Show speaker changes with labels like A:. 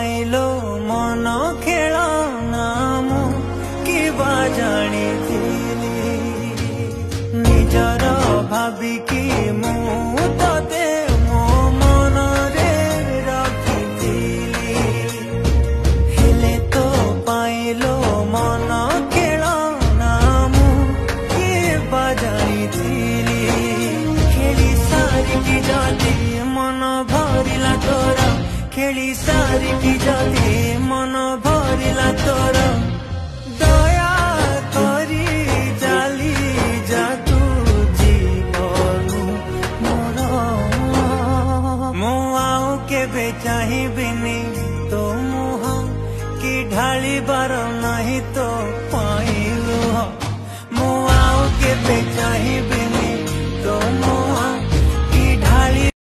A: pilo मन खेलना मु किबा जानी निजर भाविकी मु तते मो मन रे रखिथिली हेले तो पाइलो मन खेलना मु किबा जानी खेली सारिकी जदि मन भरिला तोर खेली सारिकी जदि मन भरिला तोर दया करी जाली जा तू जीवनु मोर मु आउ केबे चाहिबिनी तो मुह कि ढाली बार नहीं तो